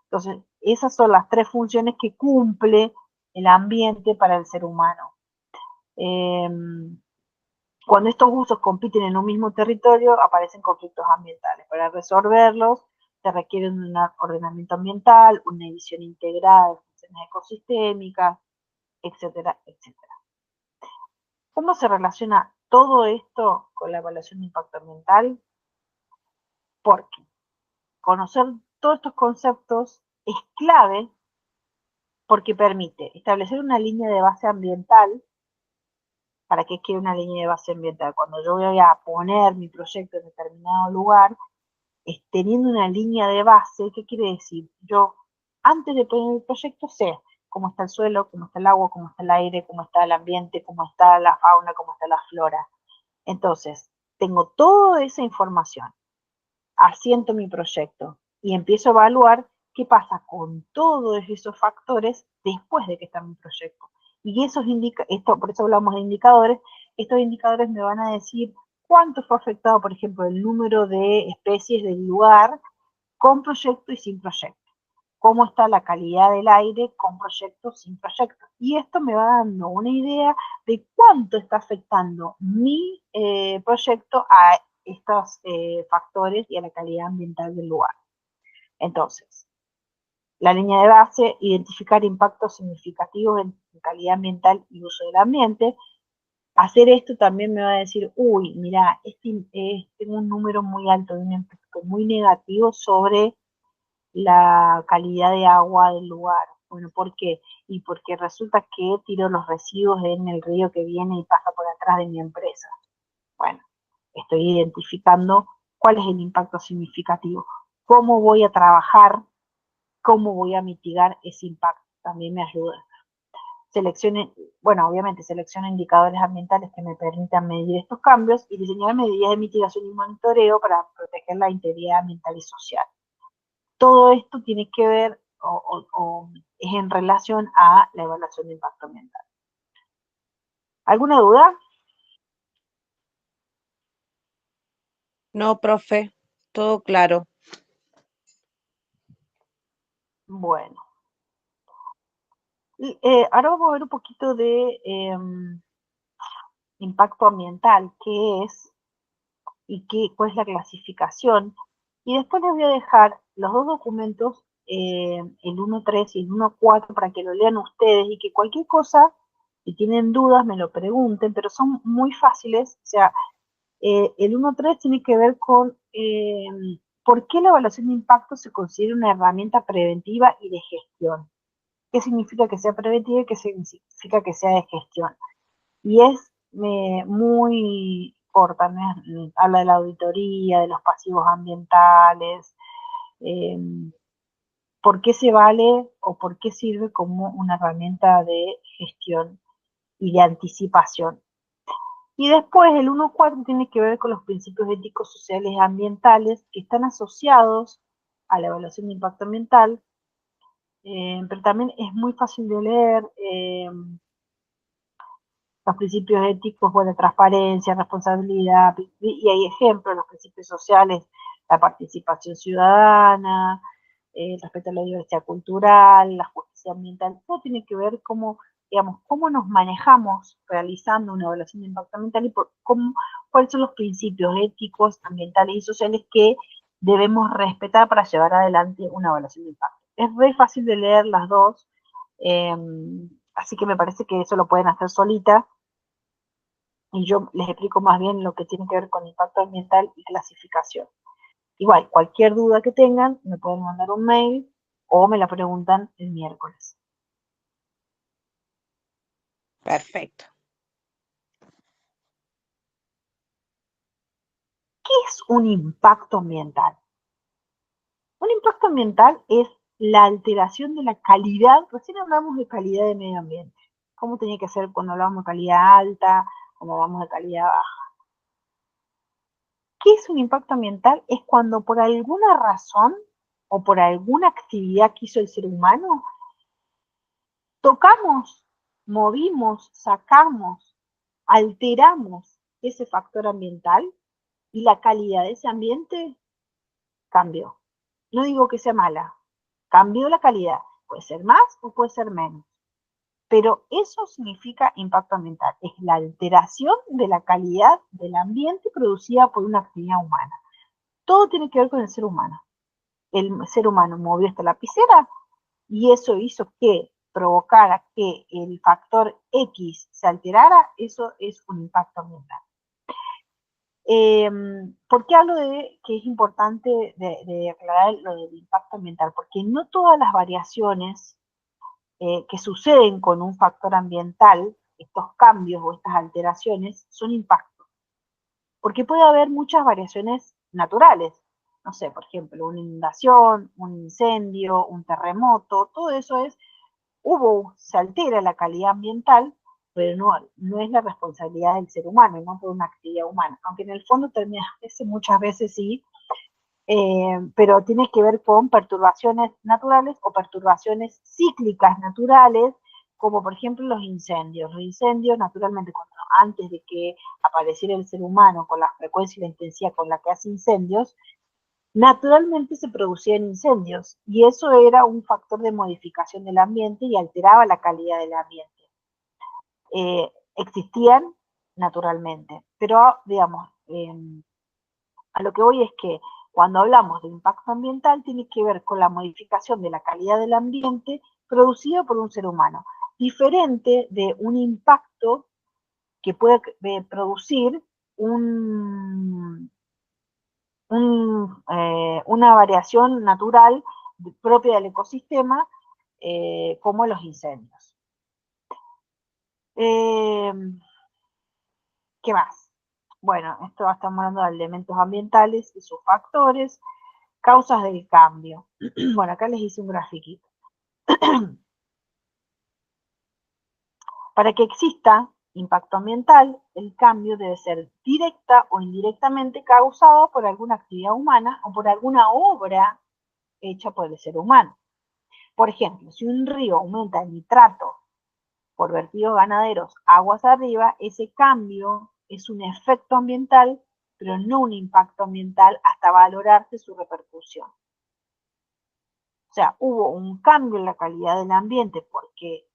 [SPEAKER 1] Entonces, esas son las tres funciones que cumple el ambiente para el ser humano. Cuando estos usos compiten en un mismo territorio, aparecen conflictos ambientales. Para resolverlos, se requiere un ordenamiento ambiental, una visión integrada de funciones ecosistémicas, etcétera, etcétera. ¿Cómo se relaciona todo esto con la evaluación de impacto ambiental? Porque conocer todos estos conceptos es clave porque permite establecer una línea de base ambiental. ¿Para qué quiero una línea de base ambiental? Cuando yo voy a poner mi proyecto en determinado lugar, teniendo una línea de base, ¿qué quiere decir? Yo, antes de poner el proyecto, sé cómo está el suelo, cómo está el agua, cómo está el aire, cómo está el ambiente, cómo está la fauna, cómo está la flora. Entonces, tengo toda esa información, asiento mi proyecto y empiezo a evaluar qué pasa con todos esos factores después de que está mi proyecto. Y por eso hablamos de indicadores, estos indicadores me van a decir cuánto fue afectado, por ejemplo, el número de especies del lugar con proyecto y sin proyecto. Cómo está la calidad del aire con proyecto, sin proyecto. Y esto me va dando una idea de cuánto está afectando mi proyecto a estos factores y a la calidad ambiental del lugar. Entonces, la línea de base, identificar impactos significativos en calidad ambiental y uso del ambiente. Hacer esto también me va a decir, uy, mira, tengo un número muy alto de un impacto muy negativo sobre la calidad de agua del lugar. Bueno, ¿por qué? Y porque resulta que tiro los residuos en el río que viene y pasa por atrás de mi empresa. Bueno, estoy identificando cuál es el impacto significativo, cómo voy a trabajar, cómo voy a mitigar ese impacto, también me ayuda. Obviamente seleccione indicadores ambientales que me permitan medir estos cambios y diseñar medidas de mitigación y monitoreo para proteger la integridad ambiental y social. Todo esto tiene que ver o es en relación a la evaluación de impacto ambiental. ¿Alguna duda?
[SPEAKER 2] No, profe, todo claro.
[SPEAKER 1] Bueno. Ahora vamos a ver un poquito de impacto ambiental, qué es y cuál es la clasificación. Y después les voy a dejar los dos documentos, el 1.3 y el 1.4, para que lo lean ustedes y que cualquier cosa, si tienen dudas, me lo pregunten, pero son muy fáciles. O sea, el 1.3 tiene que ver con por qué la evaluación de impacto se considera una herramienta preventiva y de gestión. ¿Qué significa que sea preventiva y qué significa que sea de gestión? Y es muy corta, ¿no? Habla de la auditoría, de los pasivos ambientales, eh, por qué se vale o por qué sirve como una herramienta de gestión y de anticipación. Y después el 1.4 tiene que ver con los principios éticos, sociales y ambientales que están asociados a la evaluación de impacto ambiental, pero también es muy fácil de leer. Los principios éticos, bueno, transparencia, responsabilidad, y hay ejemplos, los principios sociales, la participación ciudadana, el respeto a la diversidad cultural, la justicia ambiental, todo tiene que ver cómo, digamos, cómo nos manejamos realizando una evaluación de impacto ambiental y cuáles son los principios éticos, ambientales y sociales que debemos respetar para llevar adelante una evaluación de impacto. Es muy fácil de leer las dos, así que me parece que eso lo pueden hacer solita. Y yo les explico más bien lo que tiene que ver con impacto ambiental y clasificación. Igual, cualquier duda que tengan, me pueden mandar un mail o me la preguntan el miércoles.
[SPEAKER 2] Perfecto.
[SPEAKER 1] ¿Qué es un impacto ambiental? Un impacto ambiental es la alteración de la calidad, recién hablamos de calidad de medio ambiente. ¿Cómo tenía que ser cuando hablamos de calidad alta, cuando hablamos de calidad baja? ¿Qué es un impacto ambiental? Es cuando por alguna razón o por alguna actividad que hizo el ser humano, tocamos, movimos, sacamos, alteramos ese factor ambiental y la calidad de ese ambiente cambió. No digo que sea mala, cambió la calidad. Puede ser más o puede ser menos. Pero eso significa impacto ambiental. Es la alteración de la calidad del ambiente producida por una actividad humana. Todo tiene que ver con el ser humano. El ser humano movió esta lapicera y eso hizo que provocara que el factor X se alterara. Eso es un impacto ambiental. ¿Por qué hablo de que es importante de aclarar lo del impacto ambiental? Porque no todas las variaciones que suceden con un factor ambiental, estos cambios o estas alteraciones, son impactos. Porque puede haber muchas variaciones naturales. No sé, por ejemplo, una inundación, un incendio, un terremoto, todo eso se altera la calidad ambiental, pero no es la responsabilidad del ser humano, no por una actividad humana. Aunque en el fondo muchas veces sí, pero tiene que ver con perturbaciones naturales o perturbaciones cíclicas naturales, como por ejemplo los incendios. Los incendios, naturalmente, antes de que apareciera el ser humano con la frecuencia y la intensidad con la que hace incendios, naturalmente se producían incendios y eso era un factor de modificación del ambiente y alteraba la calidad del ambiente. Existían naturalmente, pero digamos, a lo que voy es que cuando hablamos de impacto ambiental tiene que ver con la modificación de la calidad del ambiente producido por un ser humano, diferente de un impacto que puede producir una variación natural propia del ecosistema, como los incendios. ¿Qué más? Bueno, esto estamos hablando de elementos ambientales y sus factores, causas del cambio. Bueno, acá les hice un grafiquito. Para que exista impacto ambiental, el cambio debe ser directa o indirectamente causado por alguna actividad humana o por alguna obra hecha por el ser humano. Por ejemplo, si un río aumenta el nitrato por vertidos ganaderos aguas arriba, ese cambio es un efecto ambiental, pero no un impacto ambiental hasta valorarse su repercusión. O sea, hubo un cambio en la calidad del ambiente porque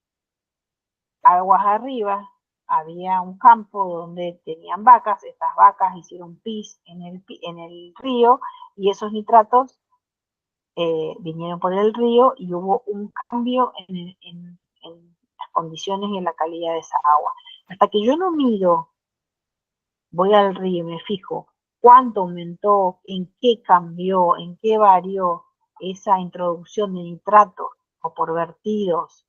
[SPEAKER 1] aguas arriba había un campo donde tenían vacas, estas vacas hicieron pis en el río y esos nitratos vinieron por el río y hubo un cambio en las condiciones y en la calidad de esa agua. Hasta que yo no mido, voy al río y me fijo cuánto aumentó, en qué cambió, en qué varió esa introducción de nitratos o por vertidos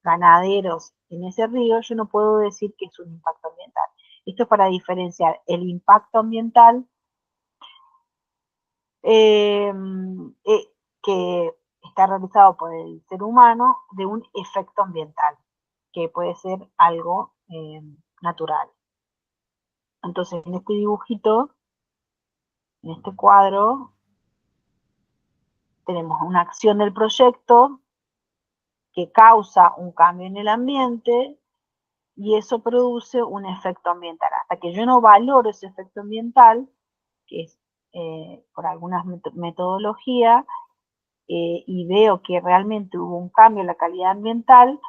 [SPEAKER 1] ganaderos en ese río, yo no puedo decir que es un impacto ambiental. Esto es para diferenciar el impacto ambiental que está realizado por el ser humano de un efecto ambiental, que puede ser algo natural. Entonces, en este dibujito, en este cuadro, tenemos una acción del proyecto que causa un cambio en el ambiente y eso produce un efecto ambiental. Hasta que yo no valoro ese efecto ambiental, que es por algunas metodologías, y veo que realmente hubo un cambio en la calidad ambiental,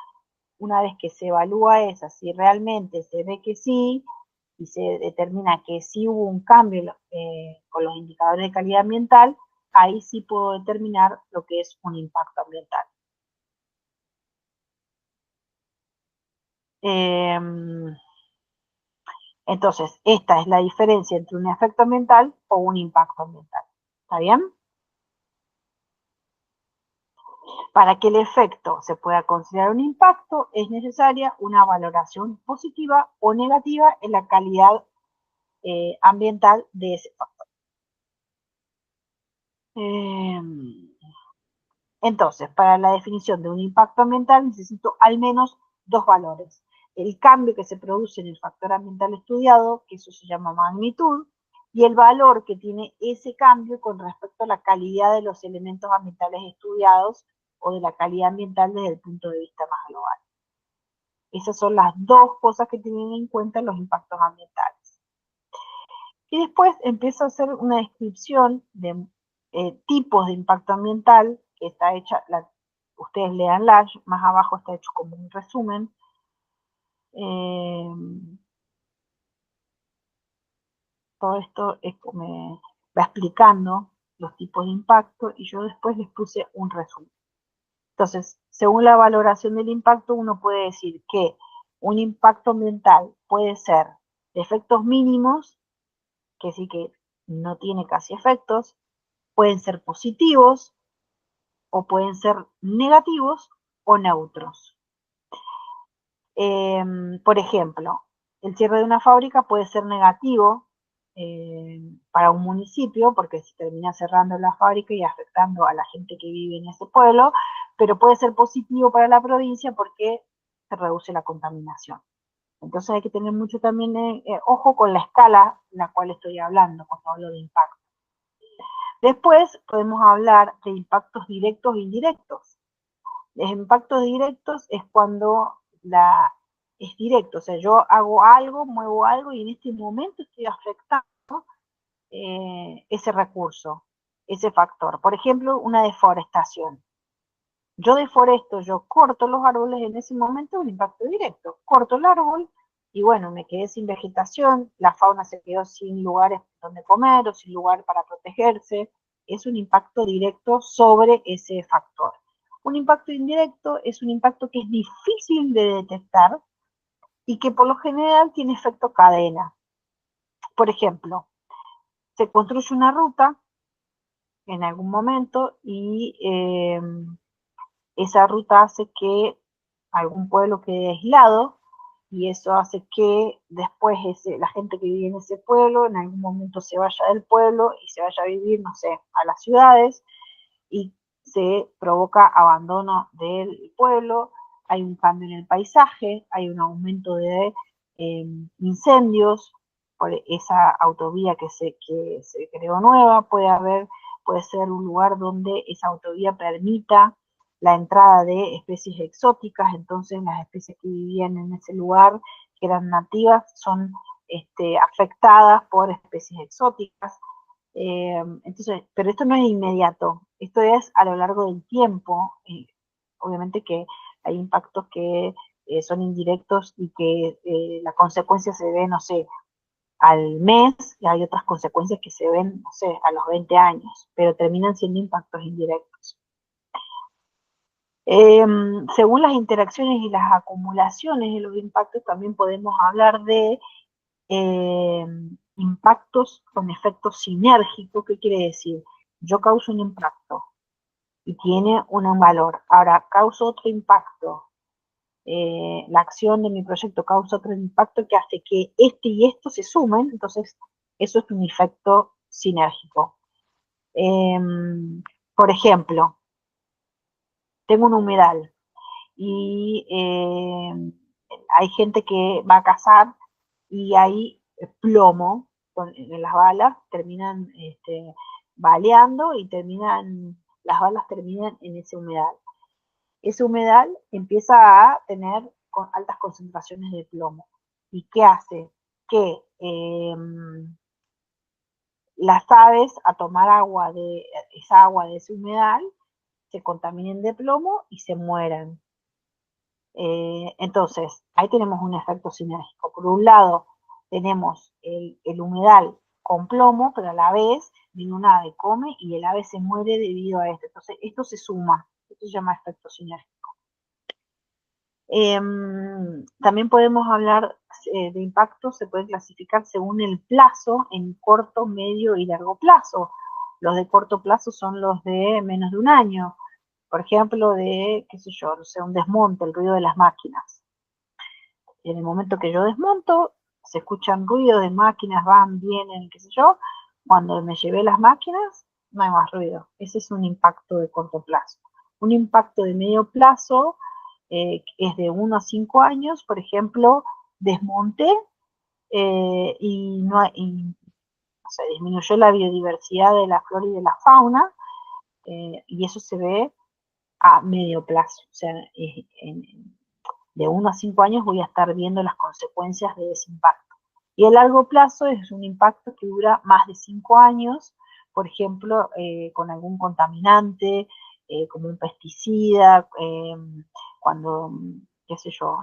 [SPEAKER 1] una vez que se evalúa esa, si realmente se ve que sí, y se determina que sí hubo un cambio con los indicadores de calidad ambiental, ahí sí puedo determinar lo que es un impacto ambiental. Entonces, esta es la diferencia entre un efecto ambiental o un impacto ambiental. ¿Está bien? Para que el efecto se pueda considerar un impacto, es necesaria una valoración positiva o negativa en la calidad ambiental de ese factor. Entonces, para la definición de un impacto ambiental necesito al menos dos valores. El cambio que se produce en el factor ambiental estudiado, que eso se llama magnitud, y el valor que tiene ese cambio con respecto a la calidad de los elementos ambientales estudiados o de la calidad ambiental desde el punto de vista más global. Esas son las dos cosas que tienen en cuenta los impactos ambientales. Y después empiezo a hacer una descripción de tipos de impacto ambiental, que está hecha, ustedes leanla, más abajo está hecho como un resumen. Todo esto me va explicando los tipos de impacto y yo después les puse un resumen. Entonces, según la valoración del impacto, uno puede decir que un impacto ambiental puede ser de efectos mínimos, que sí que no tiene casi efectos, pueden ser positivos o pueden ser negativos o neutros. Por ejemplo, el cierre de una fábrica puede ser negativo para un municipio, porque se termina cerrando la fábrica y afectando a la gente que vive en ese pueblo, pero puede ser positivo para la provincia porque se reduce la contaminación. Entonces hay que tener mucho también ojo con la escala en la cual estoy hablando cuando hablo de impacto. Después podemos hablar de impactos directos e indirectos. Los impactos directos es cuando es directo, o sea, yo hago algo, muevo algo y en este momento estoy afectando ese recurso, ese factor. Por ejemplo, una deforestación. Yo deforesto, yo corto los árboles, en ese momento es un impacto directo. Corto el árbol y bueno, me quedé sin vegetación, la fauna se quedó sin lugares donde comer o sin lugar para protegerse. Es un impacto directo sobre ese factor. Un impacto indirecto es un impacto que es difícil de detectar y que por lo general tiene efecto cadena. Por ejemplo, se construye una ruta en algún momento y esa ruta hace que algún pueblo quede aislado y eso hace que después la gente que vive en ese pueblo en algún momento se vaya del pueblo y se vaya a vivir, no sé, a las ciudades y se provoca abandono del pueblo, hay un cambio en el paisaje, hay un aumento de incendios por esa autovía que se creó nueva, puede ser un lugar donde esa autovía permita la entrada de especies exóticas, entonces las especies que vivían en ese lugar, que eran nativas, son afectadas por especies exóticas. Entonces, pero esto no es inmediato, esto es a lo largo del tiempo. Obviamente que hay impactos que son indirectos y que la consecuencia se ve, no sé, al mes, y hay otras consecuencias que se ven, no sé, a los 20 años, pero terminan siendo impactos indirectos. Según las interacciones y las acumulaciones de los impactos, también podemos hablar de impactos con efecto sinérgico. ¿Qué quiere decir? Yo causo un impacto y tiene un valor. Ahora, causo otro impacto. La acción de mi proyecto causa otro impacto que hace que este y esto se sumen, entonces eso es un efecto sinérgico. Por ejemplo, tengo un humedal y hay gente que va a cazar y hay plomo en las balas, terminan baleando y las balas terminan en ese humedal. Ese humedal empieza a tener altas concentraciones de plomo. ¿Y qué hace? Que las aves a tomar esa agua de ese humedal se contaminen de plomo y se mueran. Entonces, ahí tenemos un efecto sinérgico. Por un lado, tenemos el humedal con plomo, pero a la vez viene un ave, come y el ave se muere debido a esto. Entonces, esto se suma, esto se llama efecto sinérgico. También podemos hablar de impactos, se pueden clasificar según el plazo, en corto, medio y largo plazo. Los de corto plazo son los de menos de un año. Por ejemplo, qué sé yo, un desmonte, el ruido de las máquinas. En el momento que yo desmonto, se escuchan ruidos de máquinas, van, vienen, qué sé yo. Cuando me llevé las máquinas, no hay más ruido. Ese es un impacto de corto plazo. Un impacto de medio plazo es de 1 a 5 años. Por ejemplo, desmonté y se disminuyó la biodiversidad de la flora y de la fauna, y eso se ve a medio plazo, o sea, de 1 a 5 años voy a estar viendo las consecuencias de ese impacto. Y a largo plazo es un impacto que dura más de 5 años, por ejemplo, con algún contaminante, como un pesticida, cuando, qué sé yo,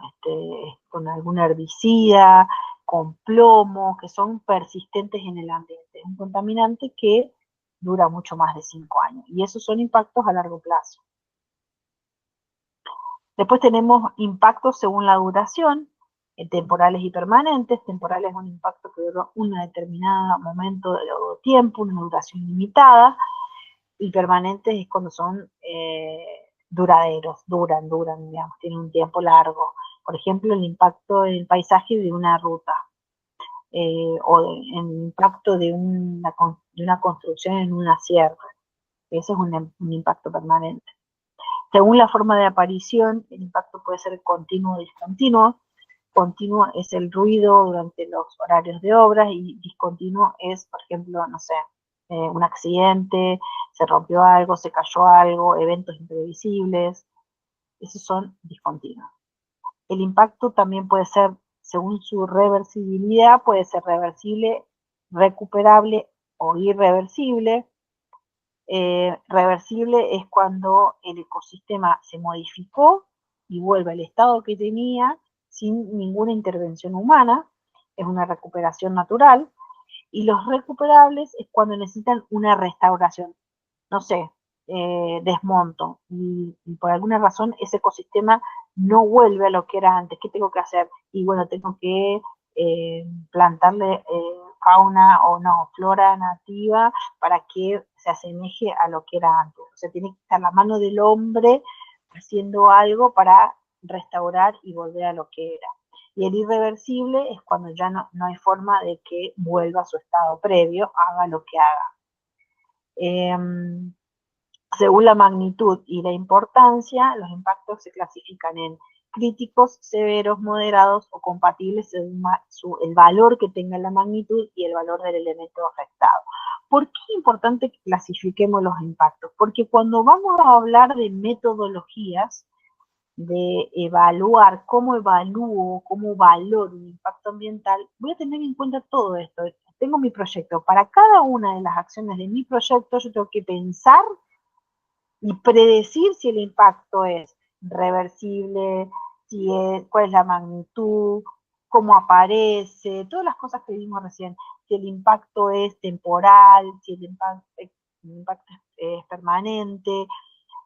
[SPEAKER 1] con algún herbicida, con plomo, que son persistentes en el ambiente. Es un contaminante que dura mucho más de 5 años. Y esos son impactos a largo plazo. Después tenemos impactos según la duración, temporales y permanentes. Temporal es un impacto que dura un determinado momento de tiempo, una duración limitada, y permanentes es cuando son duraderos, duran, digamos, tienen un tiempo largo. Por ejemplo, el impacto del paisaje de una ruta, o el impacto de una construcción en una sierra. Ese es un impacto permanente. Según la forma de aparición, el impacto puede ser continuo o discontinuo. Continuo es el ruido durante los horarios de obras, y discontinuo es, por ejemplo, no sé, un accidente, se rompió algo, se cayó algo, eventos imprevisibles. Esos son discontinuos. El impacto también puede ser, según su reversibilidad, puede ser reversible, recuperable o irreversible. Reversible es cuando el ecosistema se modificó y vuelve al estado que tenía sin ninguna intervención humana, es una recuperación natural. Y los recuperables es cuando necesitan una restauración, no sé, desmonto, y por alguna razón ese ecosistema no vuelve a lo que era antes. ¿Qué tengo que hacer? Y bueno, tengo que plantarle fauna o no, flora nativa para que se asemeje a lo que era antes. O sea, tiene que estar la mano del hombre haciendo algo para restaurar y volver a lo que era. Y el irreversible es cuando ya no hay forma de que vuelva a su estado previo, haga lo que haga. Según la magnitud y la importancia, los impactos se clasifican en críticos, severos, moderados o compatibles según el valor que tenga la magnitud y el valor del elemento afectado. ¿Por qué es importante que clasifiquemos los impactos? Porque cuando vamos a hablar de metodologías, de evaluar cómo evalúo, cómo valoro un impacto ambiental, voy a tener en cuenta todo esto. Tengo mi proyecto. Para cada una de las acciones de mi proyecto, yo tengo que pensar y predecir si el impacto es reversible, cuál es la magnitud, cómo aparece, todas las cosas que vimos recién, si el impacto es temporal, si el impacto es permanente,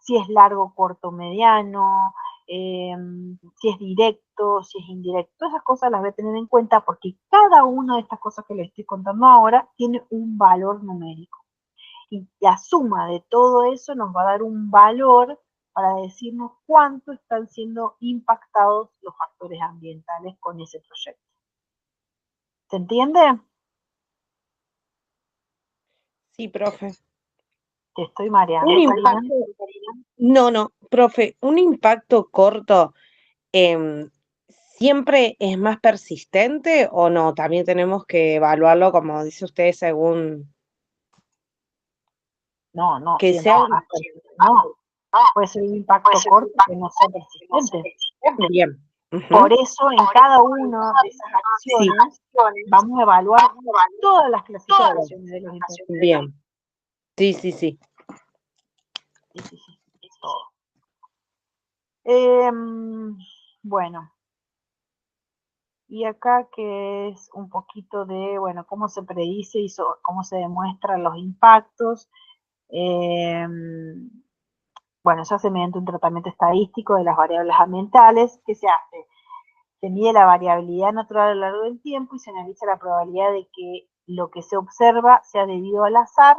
[SPEAKER 1] si es largo, corto, mediano, si es directo, si es indirecto. Todas esas cosas las voy a tener en cuenta porque cada una de estas cosas que les estoy contando ahora tiene un valor numérico. Y la suma de todo eso nos va a dar un valor para decirnos cuánto están siendo impactados los factores ambientales con ese proyecto. ¿Se entiende?
[SPEAKER 2] Sí, profe.
[SPEAKER 1] Te estoy mareando.
[SPEAKER 2] No, profe, un impacto corto ¿siempre es más persistente o no? También tenemos que evaluarlo, como dice usted, según
[SPEAKER 1] No,
[SPEAKER 2] que
[SPEAKER 1] siempre
[SPEAKER 2] sea
[SPEAKER 1] es más persistente. No, puede ser un impacto corto que no sea persistente.
[SPEAKER 2] bien.
[SPEAKER 1] Por eso, en cada una de esas acciones, vamos a evaluar todas las clasificaciones de los impactos.
[SPEAKER 2] Bien. Sí.
[SPEAKER 1] Sí, todo. Bueno, y acá que es un poquito de, bueno, cómo se predice y cómo se demuestran los impactos. Bueno, se hace mediante un tratamiento estadístico de las variables ambientales. ¿Qué se hace? Se mide la variabilidad natural a lo largo del tiempo y se analiza la probabilidad de que lo que se observa sea debido al azar,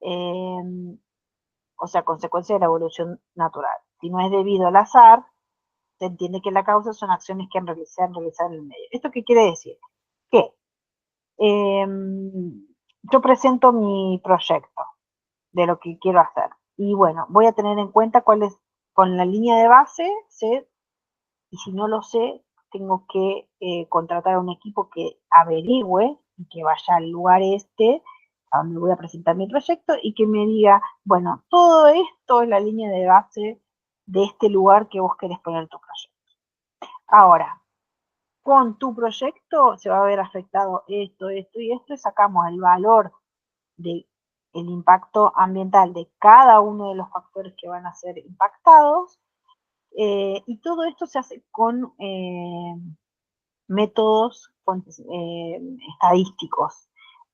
[SPEAKER 1] o sea, consecuencia de la evolución natural. Si no es debido al azar, se entiende que la causa son acciones que han realizado en el medio. ¿Esto qué quiere decir? Que yo presento mi proyecto de lo que quiero hacer. Y bueno, voy a tener en cuenta cuál es, con la línea de base, sé, y si no lo sé, tengo que contratar a un equipo que averigüe y que vaya al lugar a donde voy a presentar mi proyecto, y que me diga, bueno, todo esto es la línea de base de este lugar que vos querés poner tu proyecto. Ahora, con tu proyecto se va a ver afectado esto, esto y esto, y sacamos el valor del impacto ambiental de cada uno de los factores que van a ser impactados, y todo esto se hace con métodos estadísticos,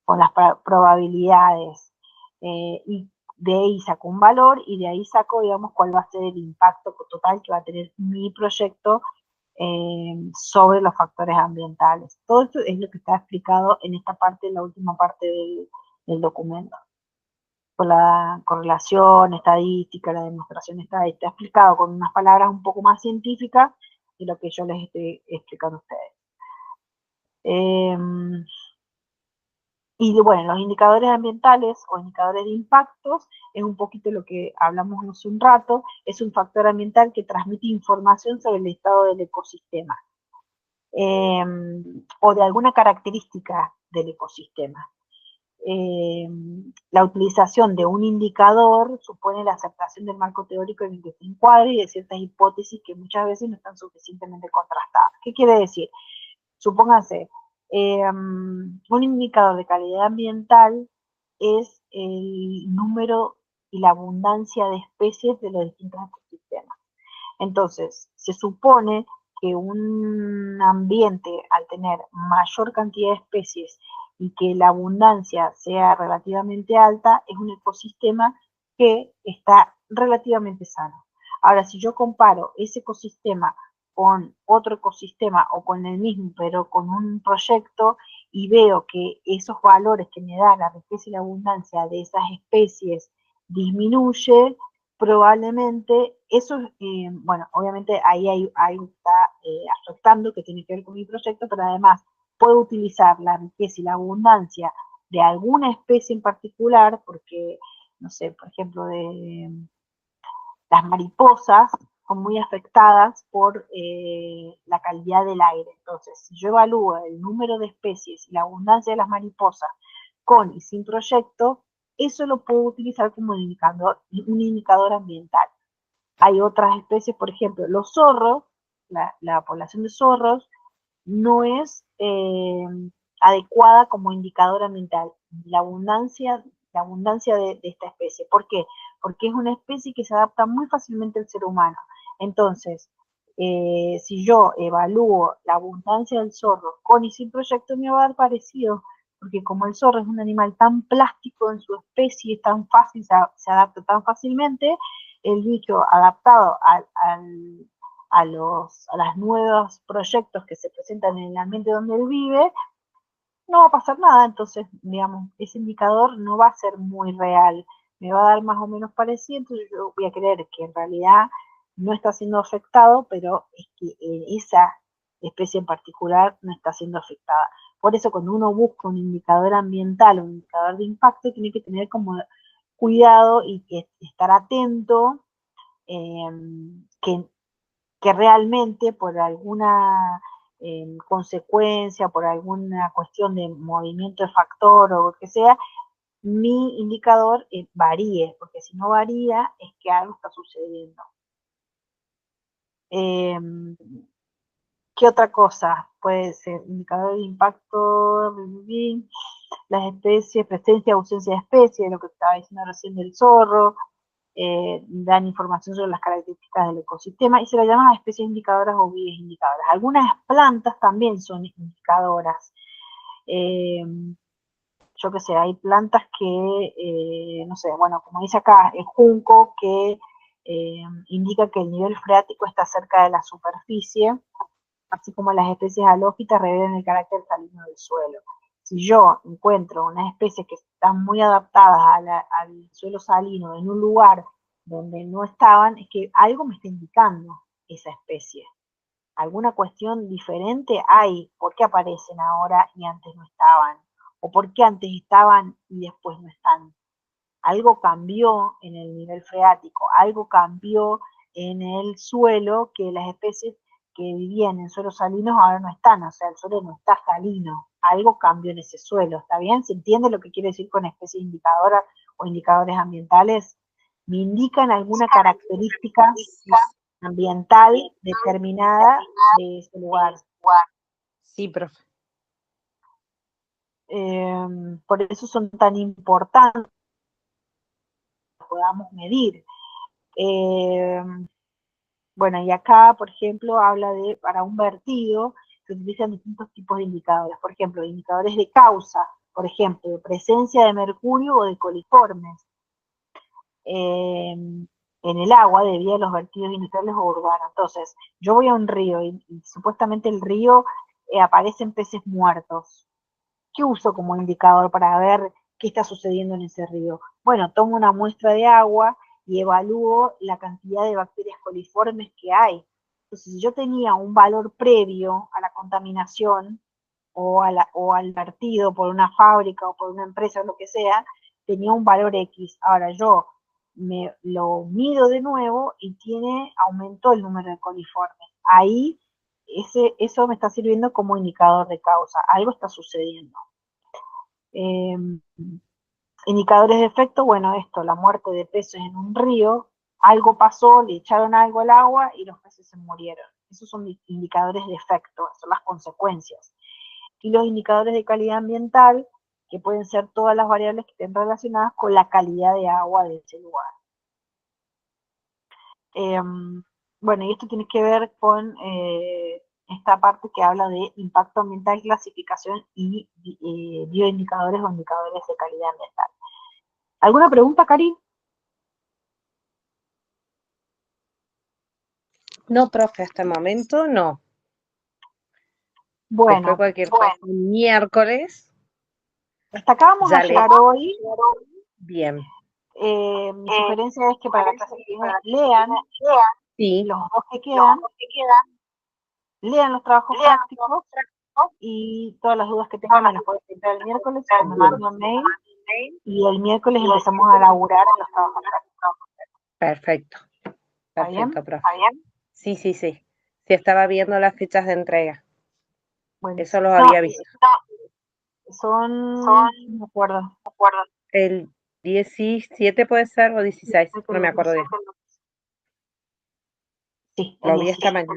[SPEAKER 1] con las probabilidades, y de ahí saco un valor y de ahí saco, digamos, cuál va a ser el impacto total que va a tener mi proyecto sobre los factores ambientales. Todo esto es lo que está explicado en esta parte, en la última parte del documento. Con la correlación estadística, la demostración está explicado con unas palabras un poco más científicas de lo que yo les estoy explicando a ustedes. Y bueno, los indicadores ambientales o indicadores de impactos es un poquito lo que hablamos hace un rato, es un factor ambiental que transmite información sobre el estado del ecosistema, o de alguna característica del ecosistema. La utilización de un indicador supone la aceptación del marco teórico en el que se encuadra y de ciertas hipótesis que muchas veces no están suficientemente contrastadas. ¿Qué quiere decir? Supóngase, un indicador de calidad ambiental es el número y la abundancia de especies de los distintos ecosistemas. Entonces, se supone que un ambiente, al tener mayor cantidad de especies y que la abundancia sea relativamente alta, es un ecosistema que está relativamente sano. Ahora, si yo comparo ese ecosistema con otro ecosistema o con el mismo, pero con un proyecto, y veo que esos valores que me da la riqueza y la abundancia de esas especies disminuye, probablemente eso, bueno, obviamente ahí está afectando, que tiene que ver con mi proyecto, pero además puedo utilizar la riqueza y la abundancia de alguna especie en particular, porque, no sé, por ejemplo, de las mariposas son muy afectadas por la calidad del aire. Entonces, si yo evalúo el número de especies y la abundancia de las mariposas con y sin proyecto, eso lo puedo utilizar como un indicador ambiental. Hay otras especies, por ejemplo, los zorros, la población de zorros no es adecuada como indicador ambiental. La abundancia de esta especie. ¿Por qué? Porque es una especie que se adapta muy fácilmente al ser humano. Entonces, si yo evalúo la abundancia del zorro con y sin proyecto, me va a dar parecido, porque como el zorro es un animal tan plástico en su especie, tan fácil, se adapta tan fácilmente, el bicho adaptado a los nuevos proyectos que se presentan en el ambiente donde él vive, no va a pasar nada. Entonces, digamos, ese indicador no va a ser muy real, me va a dar más o menos parecido, entonces yo voy a creer que en realidad no está siendo afectado, pero es que esa especie en particular no está siendo afectada. Por eso cuando uno busca un indicador ambiental, un indicador de impacto, tiene que tener como cuidado y que estar atento, que realmente por alguna consecuencia, por alguna cuestión de movimiento de factor o lo que sea, mi indicador varíe, porque si no varía es que algo está sucediendo. ¿Qué otra cosa puede ser? Indicador de impacto, las especies, presencia o ausencia de especies, lo que estaba diciendo recién del zorro, dan información sobre las características del ecosistema y se le llaman especies indicadoras o vías indicadoras. Algunas plantas también son indicadoras. Yo qué sé, hay plantas que, no sé, bueno, como dice acá, el junco que indica que el nivel freático está cerca de la superficie, así como las especies halófitas revelan el carácter salino del suelo. Si yo encuentro unas especies que están muy adaptadas al suelo salino en un lugar donde no estaban, es que algo me está indicando esa especie. Alguna cuestión diferente hay, ¿por qué aparecen ahora y antes no estaban? ¿O por qué antes estaban y después no están? Algo cambió en el nivel freático, algo cambió en el suelo que las especies que vivían en suelos salinos ahora no están, o sea, el suelo no está salino, algo cambió en ese suelo, ¿está bien? ¿Se entiende lo que quiere decir con especies indicadoras o indicadores ambientales? Me indican alguna característica ambiental determinada de ese lugar.
[SPEAKER 2] Sí, profe.
[SPEAKER 1] Por eso son tan importantes que podamos medir. Bueno, y acá, por ejemplo, habla de, para un vertido, se utilizan distintos tipos de indicadores. Por ejemplo, indicadores de causa, por ejemplo, de presencia de mercurio o de coliformes en el agua debido a los vertidos industriales o urbanos. Entonces, yo voy a un río y supuestamente el río aparecen peces muertos. ¿Qué uso como indicador para ver qué está sucediendo en ese río? Bueno, tomo una muestra de agua y evalúo la cantidad de bacterias coliformes que hay. Entonces, si yo tenía un valor previo a la contaminación o al vertido por una fábrica o por una empresa o lo que sea, tenía un valor X. Ahora yo lo mido de nuevo y aumentó el número de coliformes. Ahí eso me está sirviendo como indicador de causa. Algo está sucediendo. Indicadores de efecto, bueno, la muerte de peces en un río, algo pasó, le echaron algo al agua y los peces se murieron. Esos son indicadores de efecto, son las consecuencias. Y los indicadores de calidad ambiental, que pueden ser todas las variables que estén relacionadas con la calidad de agua de ese lugar. Bueno, y esto tiene que ver con esta parte que habla de impacto ambiental, clasificación y bioindicadores o indicadores de calidad ambiental. ¿Alguna pregunta, Cari?
[SPEAKER 2] No, profe, hasta el momento no.
[SPEAKER 1] Bueno,
[SPEAKER 2] después cualquier cosa, miércoles.
[SPEAKER 1] Hasta acá vamos a llegar hoy.
[SPEAKER 2] Bien.
[SPEAKER 1] Mi sugerencia es que para la clase que viene lean los dos que quedan, lean los trabajos prácticos y todas las dudas que tengan me las pueden preguntar el miércoles o me mandan un mail y el miércoles empezamos a laburar en los trabajos prácticos.
[SPEAKER 2] Perfecto.
[SPEAKER 1] Perfecto,
[SPEAKER 2] profe. Sí. Sí, estaba viendo las fechas de entrega. Bueno, eso lo había visto.
[SPEAKER 1] No me acuerdo.
[SPEAKER 2] El 17 puede ser o 16, no me acuerdo bien.
[SPEAKER 1] Sí,
[SPEAKER 2] lo vi esta mañana.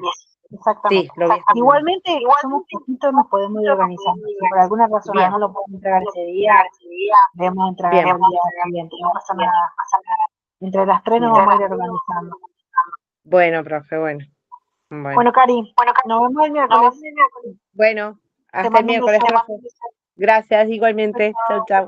[SPEAKER 1] Exactamente.
[SPEAKER 2] Sí, lo vi esta
[SPEAKER 1] Igualmente, somos poquitos, nos podemos ir organizando. Si por alguna razón no lo podemos entregar ese día, debemos entregar el día siguiente. No pasa nada. Entre las 3 nos vamos a ir organizando.
[SPEAKER 2] Bueno, profe, bueno.
[SPEAKER 1] Bueno, Cari, nos vemos el miércoles.
[SPEAKER 2] Bueno, hasta el miércoles, profe. Gracias, igualmente. Chau, chau.